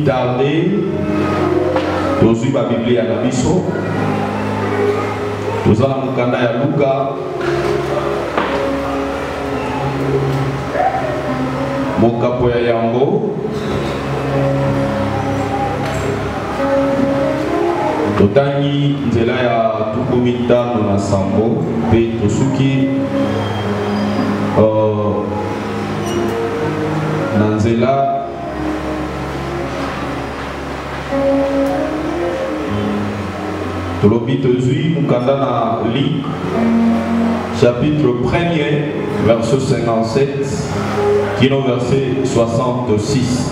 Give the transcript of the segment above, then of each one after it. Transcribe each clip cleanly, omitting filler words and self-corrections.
tarder, nous avons la Bible à la biso. Nous avons le canal à Luka. Mon capoya yango. Totani nzela ya tukumita na sambo pe tosuki na nzela tolobi tozui mukanda na Luc chapitre 1er verset 57 kino verset 66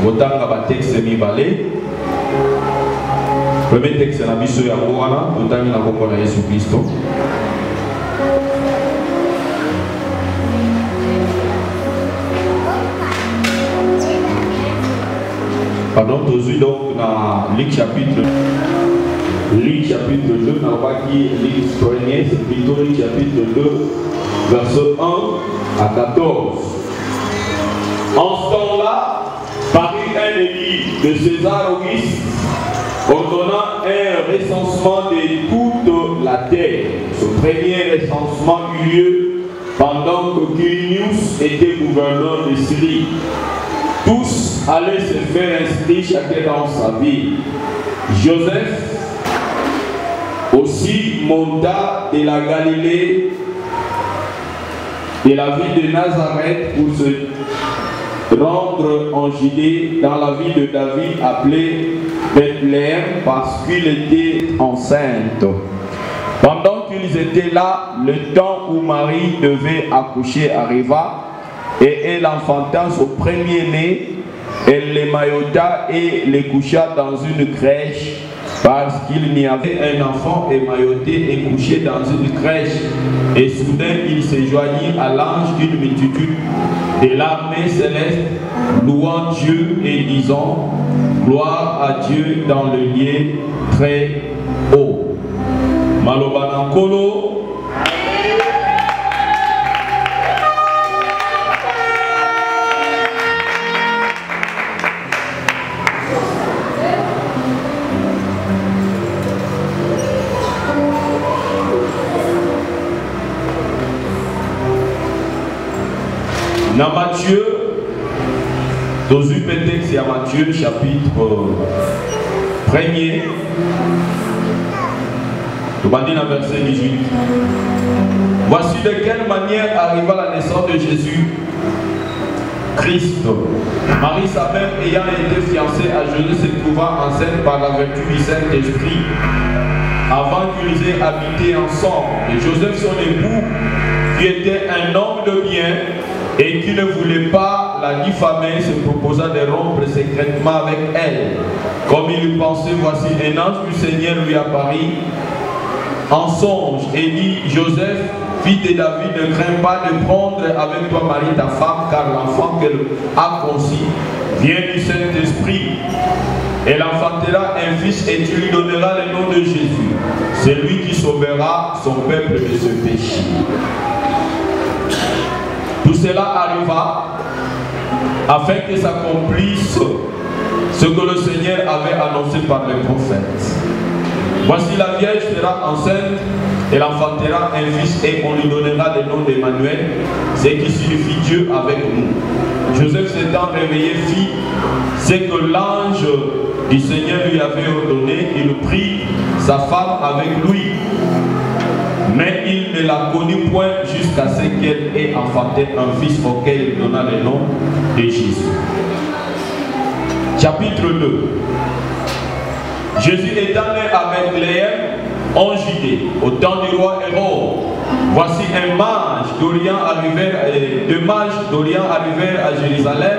totanga ba texte mibale. Premier texte na biso ya Moana, totangi na kombo na Yesu Kristo. Pardon, tozui donc na Luc chapitre 2, na baki Luc 1er, c'est plutôt Luc chapitre 2, verset 1 à 14. En ce temps-là, parut un édit de César Auguste ordonnant un recensement de toute la terre. Ce premier recensement eut lieu pendant que Quirinius était gouverneur de Syrie. Tous allaient se faire inscrire chacun dans sa ville. Joseph aussi monta de la Galilée, de la ville de Nazareth, pour se rendre en Judée, dans la ville de David appelée Bethléem, parce qu'il était enceinte. Pendant qu'ils étaient là, le temps où Marie devait accoucher arriva, et elle enfanta son premier-né, elle l'émaillota et les coucha dans une crèche, parce qu'il n'y avait un enfant émailloté et couché dans une crèche. Et soudain il se joignit à l'ange d'une multitude de l'armée céleste, louant Dieu et disant: gloire à Dieu dans le lieu très haut. Malobanankolo. Dans Matthieu, dans une texte à Matthieu chapitre 1er, nous allons dire verset 18. Voici de quelle manière arriva la naissance de Jésus Christ. Marie, sa mère, ayant été fiancée à Joseph, se trouva enceinte par la vertu du Saint-Esprit avant qu'ils aient habité ensemble. Et Joseph, son époux, qui était un homme de bien, et qui ne voulait pas la diffamer, se proposa de rompre secrètement avec elle. Comme il pensait, voici un ange du Seigneur lui apparut en songe et dit: Joseph, fils de David, ne crains pas de prendre avec toi Marie ta femme, car l'enfant qu'elle a conçu vient du Saint-Esprit. Elle enfantera un fils et tu lui donneras le nom de Jésus. C'est lui qui sauvera son peuple de ce péché. Tout cela arriva afin que s'accomplisse ce que le Seigneur avait annoncé par les prophètes. Voici la Vierge sera enceinte, elle enfantera un fils et on lui donnera le nom d'Emmanuel, ce qui signifie Dieu avec nous. Joseph s'étant réveillé fit ce que l'ange du Seigneur lui avait ordonné. Il prit sa femme avec lui. Mais il ne la connut point jusqu'à ce qu'elle ait enfanté un fils auquel il donna le nom de Jésus. Chapitre 2. Jésus étant né à Bethléem en Judée, au temps du roi Hérode. Voici deux mages d'Orient arrivèrent à Jérusalem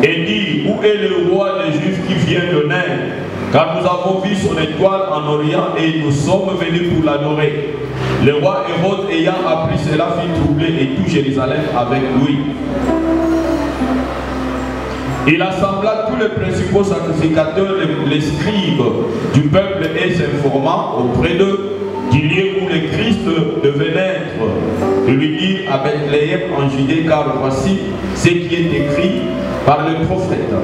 et dit: où est le roi des Juifs qui vient de naître? Car nous avons vu son étoile en Orient et nous sommes venus pour l'adorer. Le roi Hérode ayant appris cela fut troublé et tout Jérusalem avec lui. Il assembla tous les principaux sacrificateurs, les scribes du peuple et s'informa auprès d'eux du lieu où le Christ devait naître. De lui dire à Bethléem en Judée, car voici ce qui est écrit: par le prophète.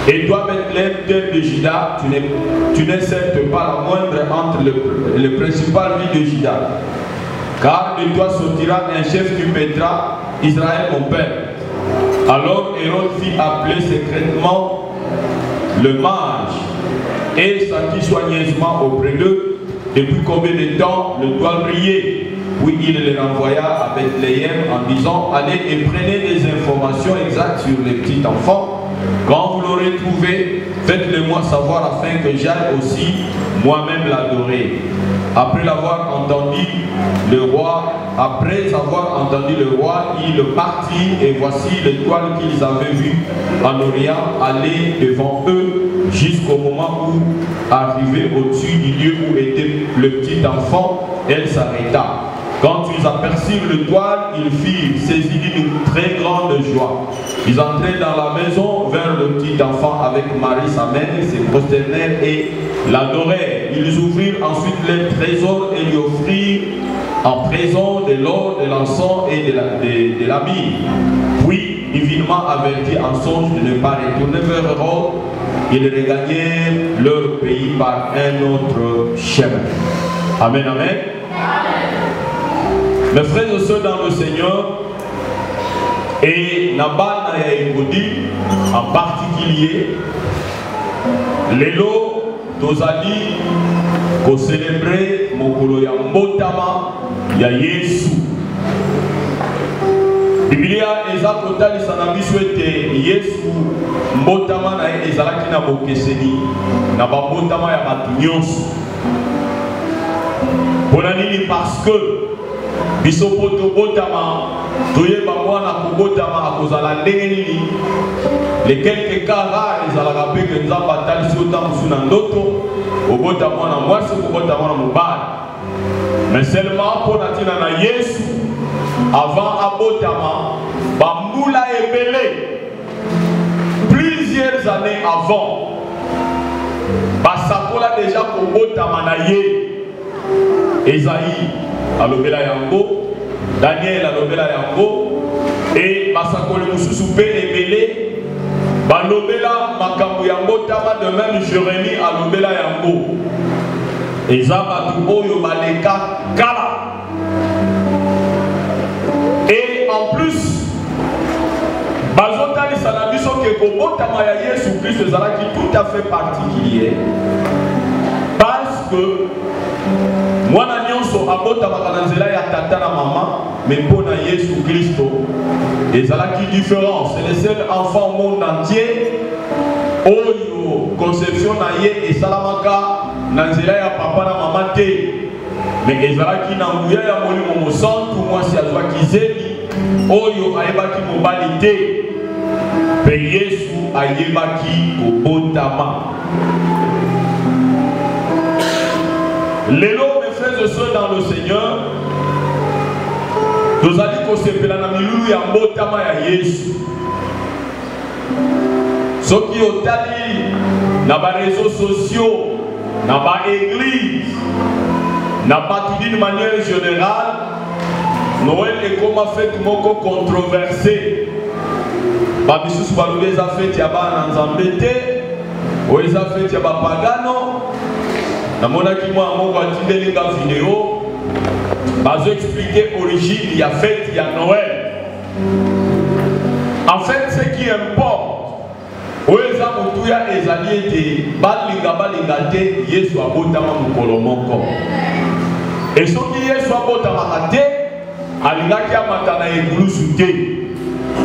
Et toi, Bethléem, terre de Juda, tu n'es certes pas la moindre entre le principal ville de Juda. Car de toi sortira un chef qui mettra Israël mon père. Alors Hérode fit appeler secrètement le mage et s'acquit soigneusement auprès d'eux. Depuis combien de temps le doigt briller? Puis il les renvoya à Bethléem en disant: allez et prenez des informations exactes sur les petits enfants. Quand vous l'aurez trouvé, faites-le-moi savoir afin que j'aille aussi moi-même l'adorer. Après avoir entendu le roi, il partit, et voici l'étoile qu'ils avaient vue en Orient aller devant eux jusqu'au moment où, arrivé au-dessus du lieu où était le petit enfant, elle s'arrêta. Quand ils aperçurent l'étoile, ils firent saisir d'une très grande joie. Ils entrèrent dans la maison vers le petit enfant avec Marie sa mère, se prosternèrent et l'adorèrent. Ils ouvrirent ensuite leurs trésors et lui offrirent en présent de l'or, de l'encens et de la myrrhe. Puis, divinement avertis en songe de ne pas retourner vers Hérode, ils regagnèrent leur pays par un autre chemin. Amen, amen. Mes frères et sœurs dans le Seigneur, et Nabal Nayaïkoudi en particulier, Lelo Tozali, ko célébrer Mokolo ya Mbotama ya Yesu. Biblia eza kotalisa na biso ete Yesu Mbotama na ye ezalaki na bokeseni na bambotama ya bato nyonso. Mpona nini? Parce que biso po tobotama toyeba mwana kobotama akozala ndenge nini. Les quelques cas rares ezalaka mpe ke Nzambe atalisi ota mosu na ndoto obota mwana mwasi okobota mwana mobali. Mais seulement mpona ntina na Yesu avant abotama bambula ebele plusieurs années avant basakola déjà kobotama na ye. Esaïe alobela yango, Daniel alobela yango, et basakole mususu pe ebele balobela makambo ya mbotama. De même Jérémie alobela yango. Eza batu oyo baleka kala. Et en plus bazotalisa na biso ke kobotama ya Yesu Christ ezalaki tout à fait particulier, parce que mwana nyonso abotamaka na nzela ya tata na mama, mais mpona Yesu Kristo ezalaki différent. C'est le seul enfant au monde entier oyo conception na ye esalamaka na nzela ya papa na mama te, mais ezalaki na nguya ya molimo mosantu mwasi azwaki zeli oyo ayebaki mobali te, pe Yesu ayebaki kobotama. Lelo, mes frères et sœurs dans le Seigneur, nous allons kosepela na milulu ya mbotama ya Yesu. Soki otali na ba réseaux sociaux, na ba église, na ba d'une manière générale, Noël est comme a fait moko controversé. Ba bisusu balobi eza fête ya bana nzambe te, o eza fête ya ba pagano. Na monaki mwa moko atindeli nga vidéo bazo expliquer origine ya fête ya Noël. En fait, ce qui importe oeza mutuya ezali ete balinga te Yesu abotama mokolo moko. Et soki Yesu abotamaka te alingaki amata na ekulusu te.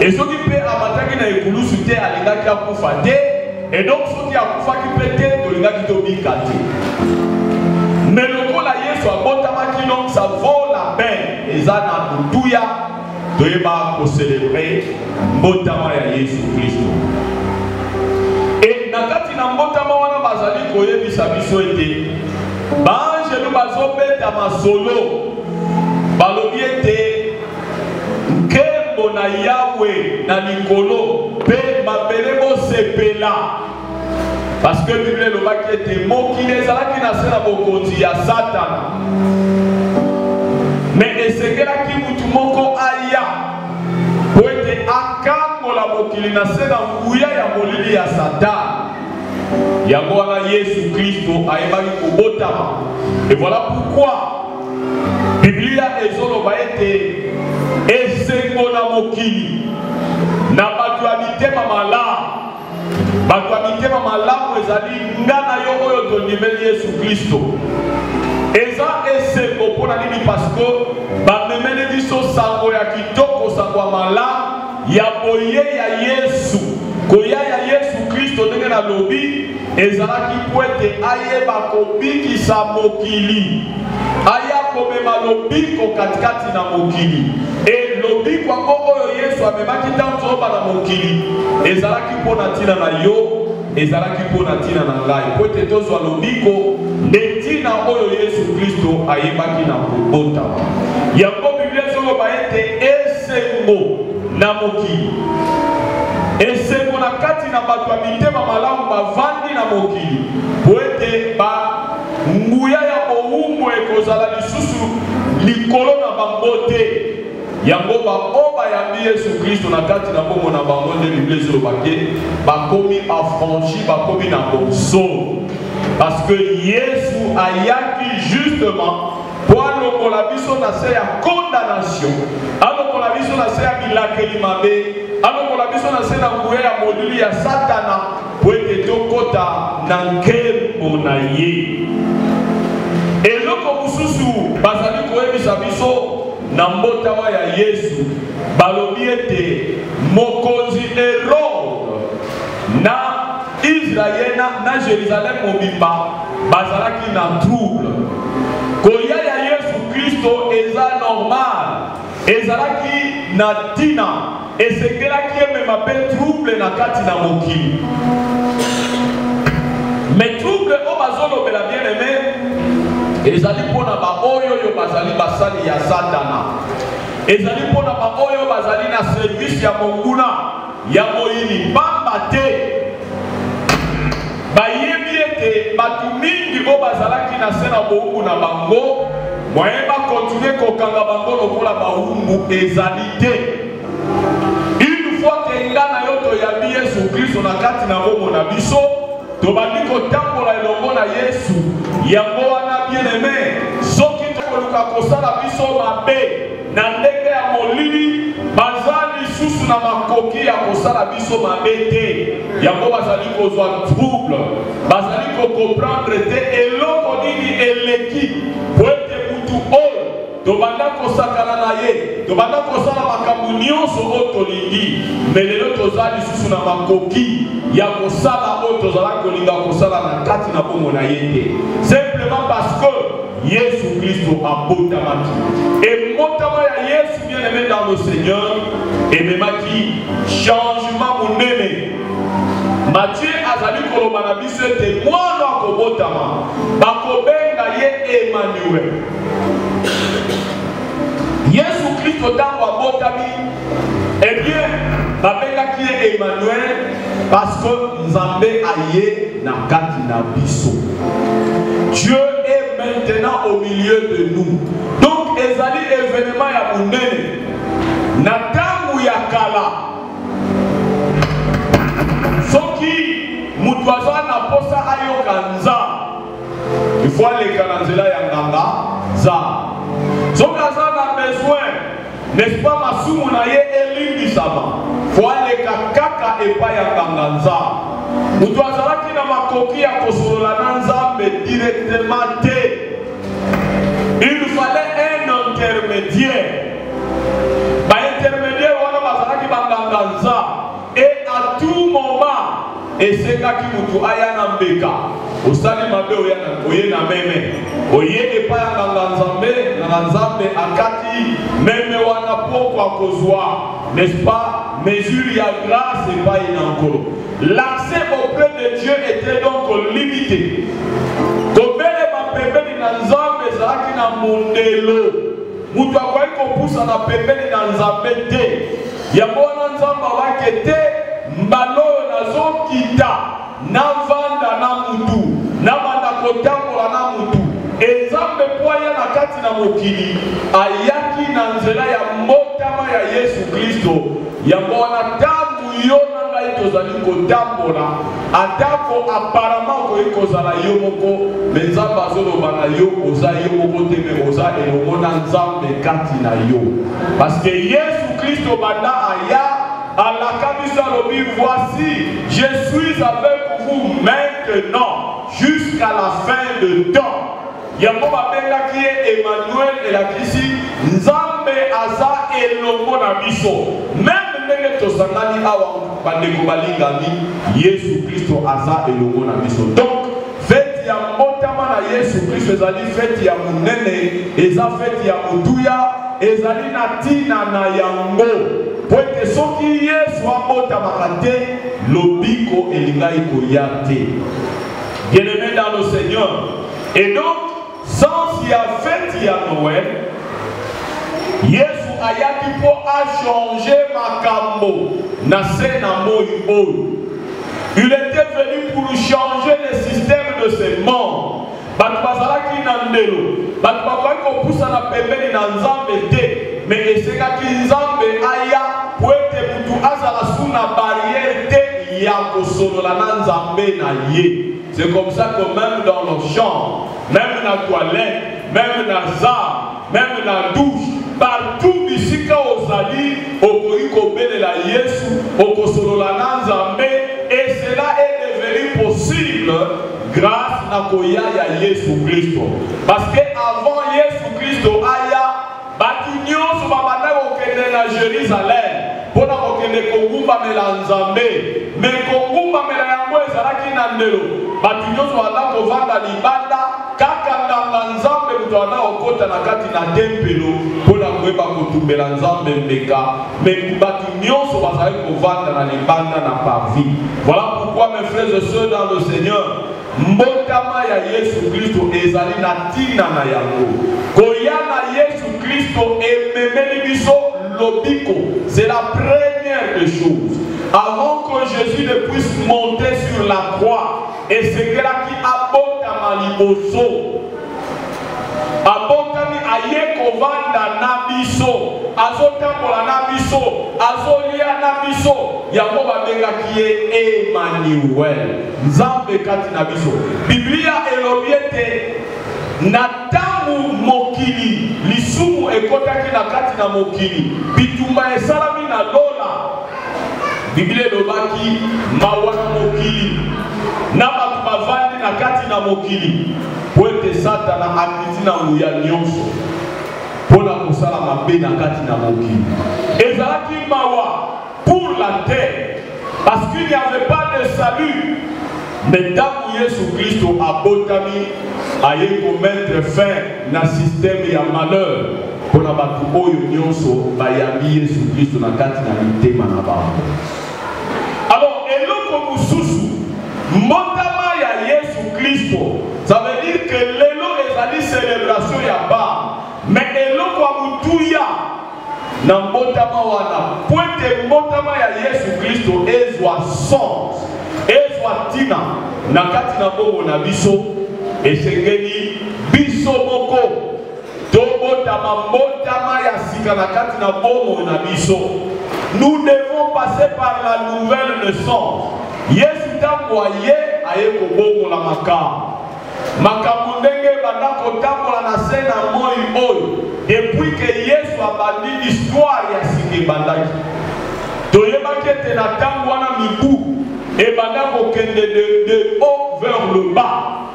Et soki mpe amataki na ekulusu te alingaki akufa te. Et donc soki akufaki mpe te tolingaki tobika te. Mais le coup la Yesu abotamaki, donc ça vaut la peine. Et ça na tutuya doyeba ko célébrer mbotama ya Yesu Kristo. Et nakati na mbotama wana bazali koyebisa biso ete banjelu bazobeta masolo balobi ete nkembo na Yahweh na likolo pe mabele bosepela. Parce que la Bible est était mot qui les a qui n'a pas bokonzi ya Satan. Mais c'est que la qui moutou moko aya pour être akango la boki mokili na se na nguya ya molili ya Satan. Yango wana Yesu Kristo ayebaki kobotama. Et voilà pourquoi Biblia ezoloba ete esengo na mokili na bato ya mitema malamu. Bato ya mitema malamu ezali ngana yo oyo tondimeli Yesu Kristo. Eza esengo mpona nini? Parce que bamemeli biso sango ya kitoko, sango ya malamu ya boye ya Yesu. Koya ya Yesu Kristo ndenge na lobi ezalaki po ete ayeba kobikisa mokili, aya komema lobiko katikati na mokili. E lobiko yango oyo Yesu amemaki ntango na mokili ezalaki mpo na ntina na yo, ezalaki mpo na ntina na ngai, po ete tozwa lobiko nde ntina oyo Yesu Kristo ayebaki na kobota. Yango Biblia ezoloba ete esengo na mokili, esengo na kati na bato ya mitema malamu bavandi na mokili, po ete nguya ya bowumbu ekozala lisusu likolo na bango te. Yango baoyo bayambi Yesu Kristo na kati na bongo na bango nde Biblia ezoloba ke bakomi affranchi, bakomi na bonso. Parce que Yesu ayaki justement pour alongola biso na se ya condamnation, alongola biso na se ya bilakeli mabe, alongola biso na se na nguya ya molili ya Satana, po ete tokota na nkembo na ye. Eloko mosusu bazali koyebisa biso na mbotama ya Yesu, balobi ete mokonzi Herode na Israel na Jérusalem mobimba bazalaki na trouble. Koya ya Yesu Kristo eza normal, ezalaki na tina, esengelaki emema pe trouble na kati na mokili. Mais trouble o bazolobela bien aimé ezali mpona baoyo oyo bazali basali ya Satana, ezali mpona baoyo bazali na service ya monguna ya moyini. Pamba te bayebi ete bato mingi oyo bazalaki na se na bowumbu na bango moyen bakontinue kokanga bango lokola bawumbu ezali te. Une fois ke nga na yo toyambi Yesu Kristo na kati na bongo na biso, tobandi kotambola elongo na Yesu. Yango wana bien aimé, soki tokoluka kosala biso mabe na ndenge ya molili, bazali lisusu na makoki ya kosala biso mabe te. Yango bazali kozwa trouble, bazali kokomprendre te eloko nini eleki po ete mutu oyo tobanda kosakana na ye, tobanda kosala makambo nyonso oyo tolingi, me lelo toza lisusu na makoki ya kosala oyo tozala kolinga kosala na kati na bongo na ye te. Simplement parce que Yesu Kristo abotamaki. Et motama ya Yesu bien aimé dans le Seigneur ememaki changement monene. Matthieu azali koloba na biso ete mwana akobotama bakobenga ye Emmanuel. Yesu Kristo ntango abotami, eh bien babengaki ye Emmanuel parce que Nzambe aye na kati na biso. Dieu est maintenant au milieu de nous. Donc ezali événement ya munene na tangu ya kala. Soki mutu aza na posa ayoka Nzambe, il faut aleka na nzela ya nganga Nzambe. Soki aza na besoin, n'est-ce pas, masumu na ye elimbisama, faut aleka kaka epai ya nganga Nzambe. Mutu azalaki na makoki ya kosolola na Nzambe directement te. Il fallait un intermédiaire. Ba intermédiaire wana bazalaki banganga Nzambe. Et à tout moment, esengaki mutu aya na mbeka, osali mabe oye na meme, oye epai ya nganga Nzambe akati meme wana poko akozwa, n'est-ce pas, mesure ya grâce epai na nkolo. L'accès auprès de Dieu était donc limité. Kobele bapembeni na Nzambe ezalaki na mondelo, mutu akoki kopusa na pembeni na Nzambe te. Yango wana Nzambe awaki te mbala oyo nazokita navanda na mutu, nabanda kotambola na mutu. Nzambe po aya na kati na mokili ayaki na nzela ya mbotama ya Yesu Kristo. Yango wana tangu yo ngai tozali kotambola atako apparemment koyi kozala yo moko me nzambe azoloba na yo oza yo moko te me oza elongo na nzambe kati na yo parce que Yesu Kristo banda aya alaka biso alobi voici je suis avec vous maintenant jusqu'à la fin de temps. Yango babengaki ye Emmanuel elakisi nzambe aza elongo na biso. Même ndenge tosangani awa bandeko balingami Yesu Kristo aza elongo na biso. Donc fête ya mbotama na Yesu Kristo ezali fête ya munene, eza fête ya mutuya, ezali na tina na yango. Poete soki Yesu abotamaka te lobiko elingai koya te. Bien-aimé dans le Seigneur. Et donc sans y a fête ya Noël, Yesu ayaki po a changé makambo na se na moi oyo. Il était venu pour changer le système de ses membres. Batu bazalaki na ndelo, batu bakoki kopusa na pembeni na nzambe te, mais esekaki nzambe aya po ete mutu azala suna barrière te ya kosolola na nzambe na ye. C'est comme ça que même dans nos chambres, même dans la toilette, même dans les arbres, même dans la douche, partout ici quand on s'allie, on peut la Yesu, on peut la Nzambe, et cela est devenu possible grâce à Koya ya Yesu Christo. Parce que avant Yesu Christo aya, batinyo sur babana okende na Jérusalem, pour okende kongumba mela Nzambe, mais kongumba mela yango ezalaki na ndelo. Batinyo sur babana kovanda libanda, kaka nganga Nzambe mutwana okota na kati na tempelo, pour la kweba kotumbela Nzambe mbeka, mais batinyo sur bazali kovanda na libanda na parvis. Voilà pourquoi mes frères et sœurs dans le Seigneur, mbotama ya Yesu Kristo ezali na tina na yango. Koya na Yesu Kristo ememeli biso lobiko. C'est la première des choses. Avant que Jésus ne puisse monter sur la croix, et c'est là qui abotama liboso. Abotami aye kovanda na biso, azotambola na biso, azolia na biso. Yango babengaki ye Emmanuel. Nzambe kati na biso. Biblia elobi ete na tangu mokili lisumu ekotaki na kati na mokili. Bitumba esalami na lola. Biblia elobaki mawa na mokili. Na batu bavandi na kati na mokili. Poete Satana akiti na nguya nyonso. Pona kosala mabe na kati na mokili. Ezalaki mawa pour la terre. Parce qu'il n'y avait pas de salut. Mais tant que Jésus Christ a botami, a mettre fin na système ya malheur. Pour la batu oyo nyonso bayami Jésus Christ na kati na mitema na bango. Alors, eloko mususu, mbotama ya Yesu Christ, ça veut dire que lelo ezali célébration ya ba, mais eloko amutuya na mbotama wana, pointe mbotama ya Yesu Christ ezwa sens, ezwa tina, na kati na bongo na biso, esengeli biso moko, tobotama mbotama ya sika na kati na bongo na biso. Nous devons passer par la nouvelle naissance. Yesu tamboye aye kobongo la makam. Makambo ndenge bandako tambola na se na moi oyo. Depuis que Yesu abandi l'histoire ya sike bandaki. Toyebaki ete na tango wana mibu et bandako kende de haut vers le bas.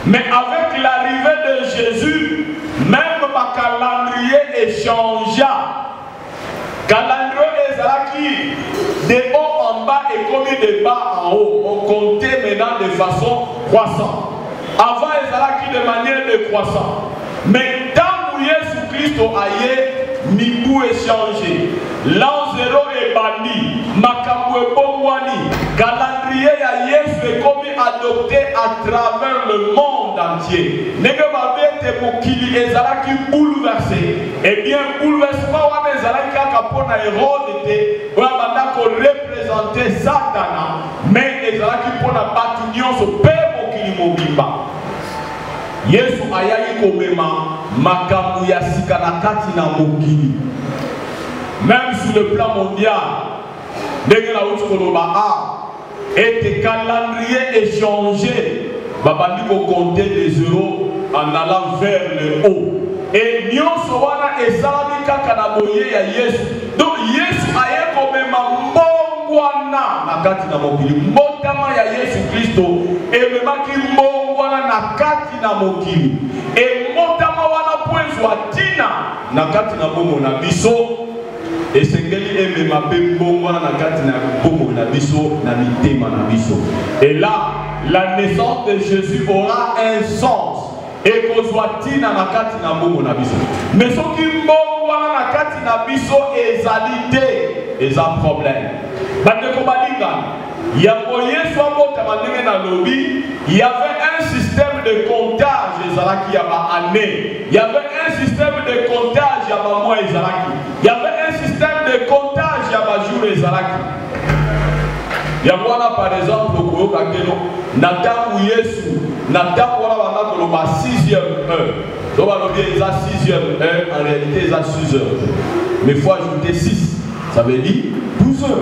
Mais avec l'arrivée de Jésus, même ma calendrier échangea. Calendrier ezalaki de haut en bas et comme de bas en haut. On comptait maintenant de façon croissante. Avant ezalaki de manière décroissante. Mais tant que Jésus Christ a eu mibu échangé, l'an 0 est banni, makambo ebongwani, calendrier ya Yesu est comme adopté à travers le monde entier. Nege babete mokili ezalaki bouleversé. Eh bien bouleversement wana ezalaki kaka pona Hérode te, oya bandako représenter Satana, mais ezalaki pona batu nyonso pe mokili mobimba. Yesu ayaki komema makambo ya sika na kati na mokili. Même sur le plan mondial, Ndenge na uti koloba et tes calendriers échangés, babandi ko compter des euros en allant vers le haut. Et nyonso wana ezali kaka na boye ya Yesu. Donc Yesu aye komema mbongwana na kati na mokili. Mbotama ya Yesu Kristo ememaki mbongwana na kati na mokili. E mbotama wana pwezwa tina na kati na bomo na biso. Esengeli emema pe mbongwana na kati na bomo na biso na mitema na biso. Et là, la naissance de Jésus aura un sens. Et kozwatina na kati na bomo na biso. Mais soki mbongwana na kati na biso ezalite eza problème. Bandeko balinga, yango Yesu abotama ndenge na lobi, il y avait un système de comptage ezalaki ya ba année. Il y avait un système de comptage ya ba mois ezalaki. Il y avait un système de comptage ya ba jour ezalaki. Yango wana par exemple okoyoka keno na tangu Yesu na tangu wana banda koloba 6e heure. Donc balobi eza 6e heure, en réalité eza 6 heures. Mais il faut ajouter 6. Ça veut dire 12 heures.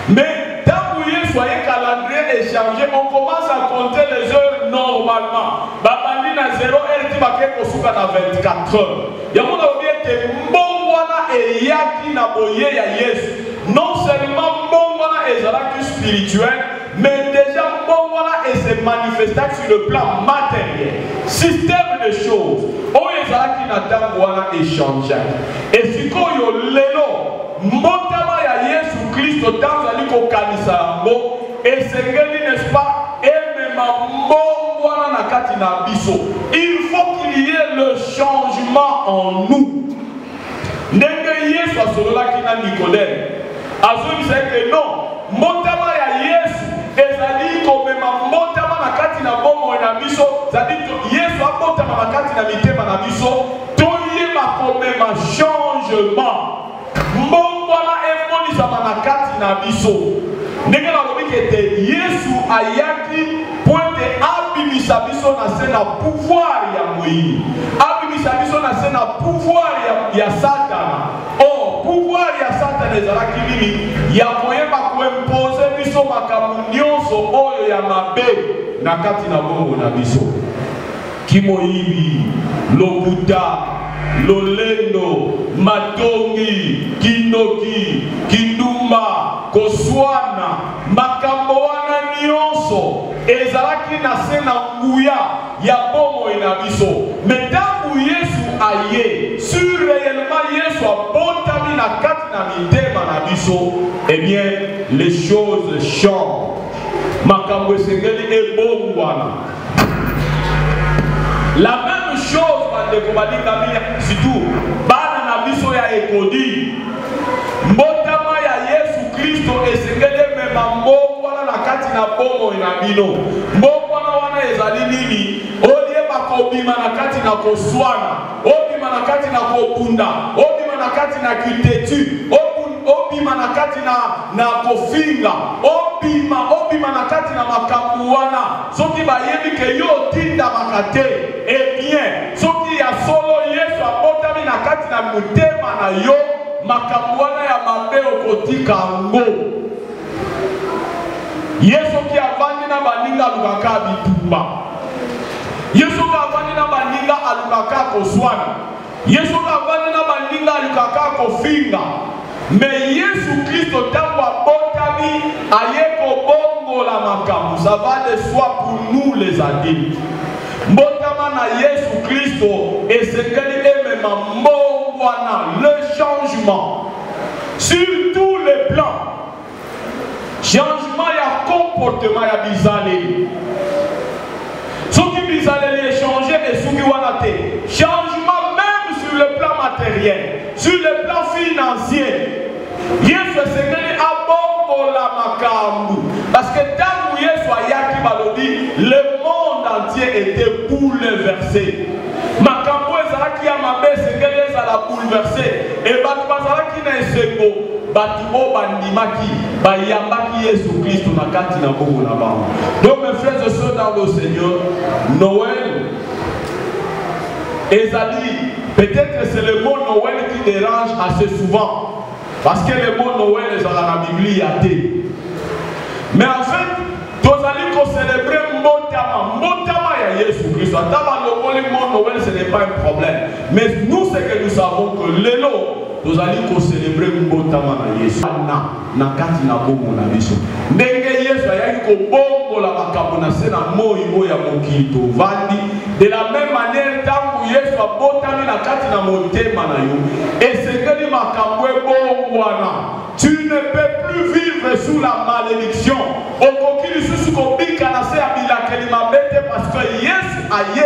Mais tant que Yesu a calendrier échangé, on commence à compter les heures normalement. Babandi na 0 heure ti baké kosuka na 24 heures. Yango na obi ete mbongwana eyaki na boye ya Yesu. Non seulement mbongwana ezalaki spirituel, mais déjà mbongwana et se manifestait sur le plan matériel. Système de choses. O ezalaki na tango wana échangé. Et sikoyo lelo mbotama ya Yesu Kristo tango ali ko kanisa yango esengeli n'est-ce pas emema mbongwana na kati na biso. Il faut qu'il y ait le changement en nous. Ndenge Yesu asololaki na Nicodème azobisa que non, mbotama ya Yesu ezali komema mbotama na kati na bomo na biso, zali Yesu abotama na kati na mitema na biso, toyeba komema changement. Mbongwana emonisa na kati na biso. Ndenge na lobi ete Yesu ayaki pointe abimisa biso na se na pouvoir ya moyi. Abimisa biso na se na pouvoir ya Satan. Oh, pouvoir ya Satan ezalaki nini? Ya koyeba koimpose biso makambo nyonso oyo ya mabe na kati na bongo na biso. Kimoyibi, lokuta, lolendo, matongi, kinoki, kinduma, koswana, makambo wana nyonso ezalaki na se na nguya ya bomo na biso. Mais tangu Yesu aye, sur réellement Yesu abotami na kati na mitema na biso, eh bien les choses changent. Makambo esengeli ebongwana. La même chose bandeko balinga surtout bana na biso ya ekodi. Mbotama ya Yesu Kristo esengeli mema mbongwana na kati na bomo na bino. Mbongwana wana ezali nini? Olieba kobima na kati na koswana, obima na kati na kobunda, obima na kati na kitetu, obima na kati na kofinga, obima na kati na makambu wana. Soki bayebi ke yo tinda makate, eh bien, soki ya solo Yesu abotami na kati na mutema na yo, makambu wana ya mabe okotika ngo. Yesu ki avandi na baninga lukaka bitumba. Yesu ki avandi na baninga alukaka koswana. Yesu ki avandi na baninga alukaka kofinga. Mais Yesu Christo tango abotami ayeko bongo la makambu. Ça va de soi pour nous les adultes. Mbotama na Yesu Christo esengeli emema mbongwana, le changement sur tous les plans. Changement ya comportement ya bizaleli. Soki bizaleli est changé et soki wana te. Changement même sur le plan matériel, sur le plan financier. Yesu esengeli abongo la makambu. Parce que tant que Yesu ayaki balobi, le monde entier était bouleversé. Makambu ezalaki ya mabe esengeli ezala bouleversé. Et batu bazalaki na esengo. Batu o bandimaki, bayambaki Yesu Christo na kati na bongo na bango. Donc mes frères et sœurs dans le Seigneur, Noël, Ezali, peut-être c'est le mot Noël qui dérange assez souvent. Parce que le mot Noël est dans la Bible, mais en fait, nous allons célébrer Motama ya Jésus Christ. Le mot Noël, ce n'est pas un problème. Mais nous, c'est que nous savons que l'élo, nous allons célébrer Motama ya Jésus. Na kati na bomo na biso. Ndenge Yesu ayaki ko bongo la makambo na se na moi ya mokili to vandi. De la même manière, tant que Yesu a botami na kati na motema na yo, et c'est que makambo bongwana. Tu ne peux plus vivre sous la malédiction. Okokili susu ko bika na se abila kelima bete parce que Yesu aye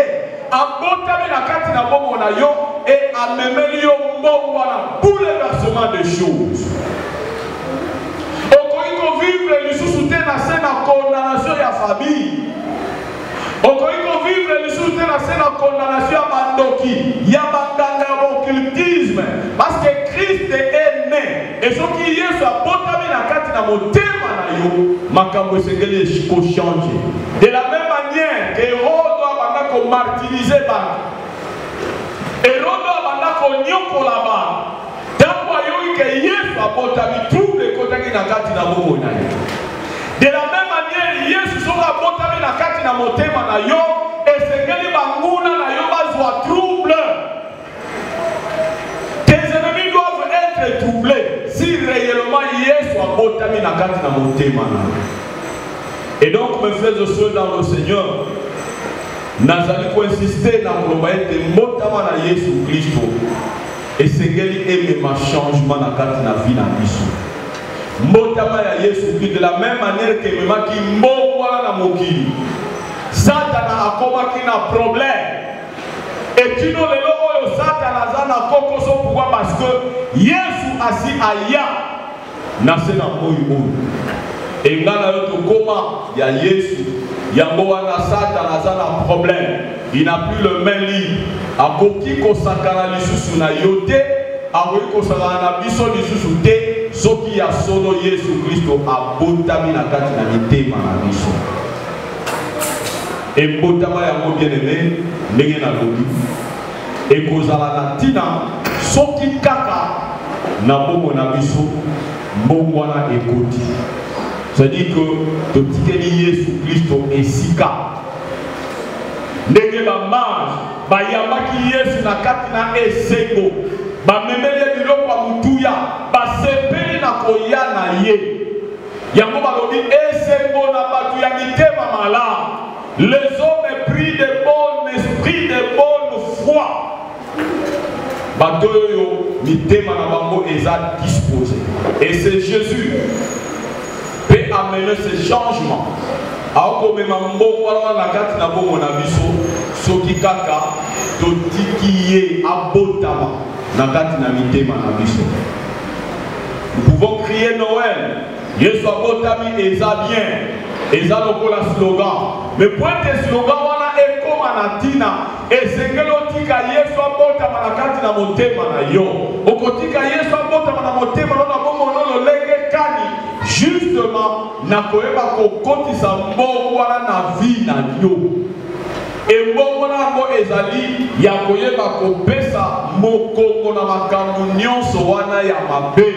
abotami na kati na bomo na yo et amemeli yo bongwana bouleversement des choses. Vivre les sous-soutenir dans la condamnation de la famille. On peut vivre les sous-soutenir dans la condamnation de Bandoki. Il y a un occultisme. Parce que Christ est né. Et ce qui est sur la potami na kati na motema na yo, makambo sengeli eshiko changer. De la même manière que Hérode a ko martyriser ba. Hérode a ko nyokola ba. Que Yesu apotami tout le côté qui na kati na bomo na yo. De la même manière, Yesu sera apotami na kati na motema na yo et sengeli banguna na yo bazwa trouble. Tes ennemis doivent être troublés si réellement Yesu apotami na kati na motema na yo. Et donc mes frères et sœurs dans le Seigneur, nazali ko insister na koloba ete motama na Yesu Kristo. Et c'est qu'il aime ma changement dans la vie na biso. Motama ya Yesu Christ de la même manière que mema ki mbowa na mokili. Satana akoma ki na problème. Et tu know le logo Satana zana koko so pourquoi parce que Yesu asi aya na se na moyo. Et ngana yo to koma ya Yesu yango wana Satana zana problème. Il n'a plus le même livre. A koki ko sakana lisusu na yote, a koki ko sakana na biso lisusu te, soki ya sono Yesu Kristo a botami na kati na mitema na biso. Et botama ya mo bien aimé, ndenge na lobi. Et kozala na tina, soki kaka na bomo na biso, mbongwana ekoti. C'est-à-dire que to tikeli Yesu Kristo esika. Ndenge ba mange bayambaki Yesu na kati na esengo bamemeli biloko ya mutuya basepeli na koya na ye yango balobi esengo na batu ya mitema malamu. Les hommes pris de bon esprit, de bonne foi, bato oyo mitema na bango eza disposé et c'est Jésus peut amener ce changement. Ako mema mbongo wana na kati na bongo na biso soki kaka totiki ye abotama na kati na mitema na biso. Nous pouvons crier Noël. Yesu abotami eza bien. Eza lokola slogan. Mais point de slogan wana ekoma na tina esengelo tika Yesu abotama na kati na motema na yo. Okotika Yesu abotama na motema na bongo no lenge kani. Justement, na koeba ko kotisa mbongo wana na vie na yo. Et mbongo na ngo ezali ya koyeba ko pesa mokongo na makambo nyonso wana ya mabe.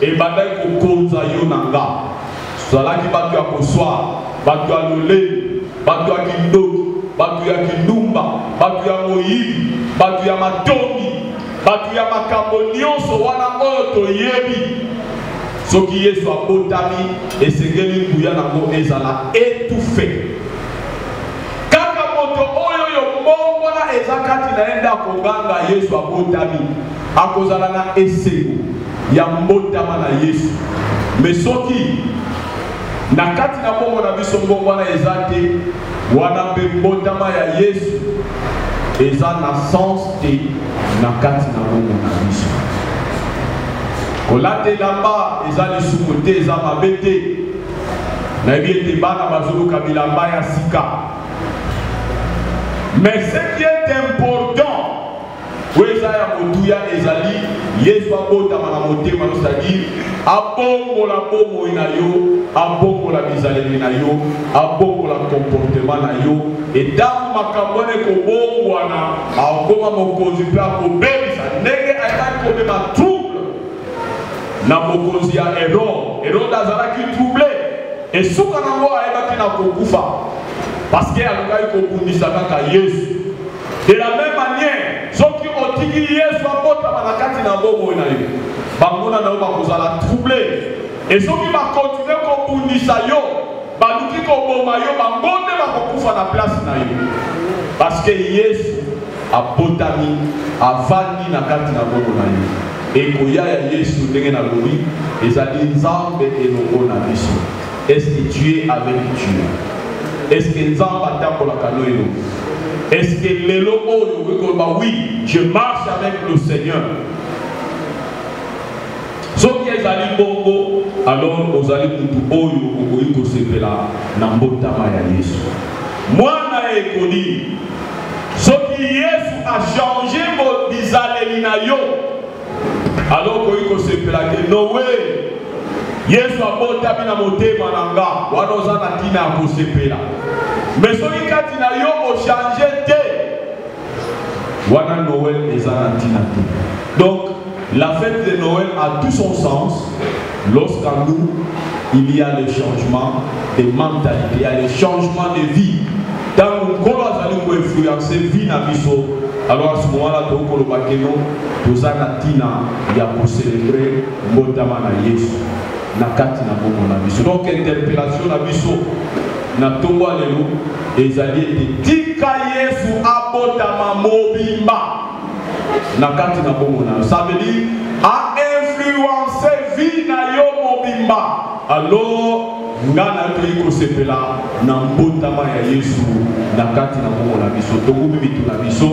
Et bandai ko konza yo nanga. Salaki batu ya koswa, batu ya lolei, batu ya kindoki, batu ya kindumba, batu ya moyibi, batu ya matombi, batu ya makambo nyonso wana oyo toyebi. Soki Yesu abotami esengeli nguya nango ezala étouffé. Kaka moto oyo yo mbongo na ezakati naenda koganga Yesu abotami akozala na esengo ya mbotama na Yesu. Mais soki na kati na bongo na biso mbongo na ezate wana mpe mbotama ya Yesu eza na sens te na kati na bongo na biso. Kolate lamba ezali sukote eza mabete na yete bana bazuluka bilamba ya sika. Mais ce qui est important weza ya motuya ezali Yesu abotama na motema, c'est-à-dire abongola bomo na yo, abongola bizaleli na yo, abongola comportement na yo. Et dans makambone ko bongwana akoma mokonzi pe akobebisa ndenge ayaka kobema trouble na mokonzi ya Hérode azalaki troublé et suka nango ayebaki na kokufa parce que alukaki kobundisa kaka Yesu. De la même manière, soki otiki Yesu abotama na kati na bomoi na yo, banguna na yo bakozala troublé et soki bakontinue kobundisa yo, baluki koboma yo, bangonde bakokufa na place na yo parce que Yesu abotami avandi na kati na bomoi na yo. Et koya ya Yesu ndenge na lobi ezali nzambe elongo na biso. Est-ce que tu es avec Dieu? Est-ce que nzambe atambolaka no elo? Est-ce que lelo oyo oui, je marche avec le Seigneur? Soki ezali bongo alors ozali mutu oyo okoki kosepela na mbotama ya Yesu. Mwana ekoli soki Yesu a changé mo bizaleli na yo, alors que vous savez que Noé, Yesu abotami na motema nanga, wana oza na tina ya kosepela. Mais soki kati na yo o changer te, wana Noël eza na tina te. Donc la fête de Noël a tout son sens lorsqu'en nous il y a le changement de mentalité, il y a le changement de vie. Tant que nous allons influencer vie na biso, alors à ce moment-là, nous allons célébrer Mbotama na Yesu. Na kati na bomo na biso. Donc interpellation na biso na tongo alelo ezali ete tika Yesu abotama mobimba na kati na bomo na. Ça veut dire a influencer vie na yo mobimba. Alors ngana to iko sepela na mbotama ya Yesu na kati na bomo na biso. Tongo bibitu na biso.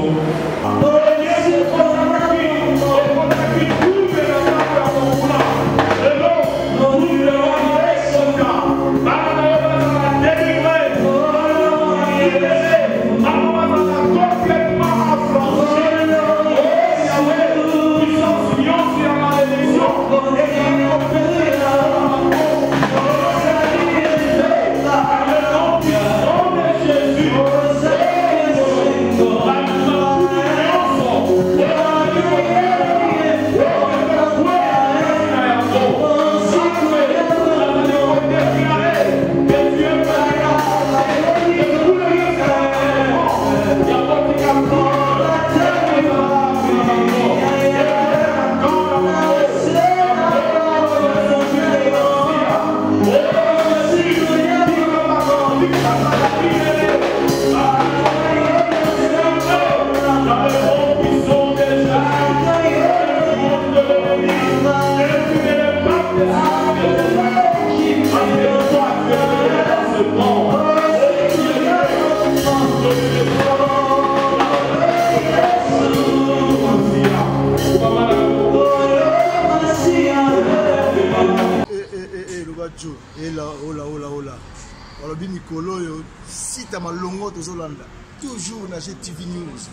Toujours na GTV News.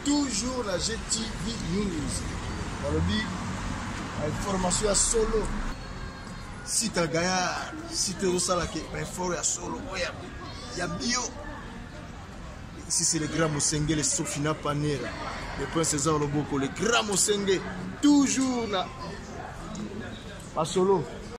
Toujours na GTV News. Olobi information ya solo. Site Gaillard, site Rosala qui info ya solo. Ya bio. Ici c'est le grand Mosenge, le Sofina Panera, le prince César Loboko, le grand Mosenge. Toujours na pas solo.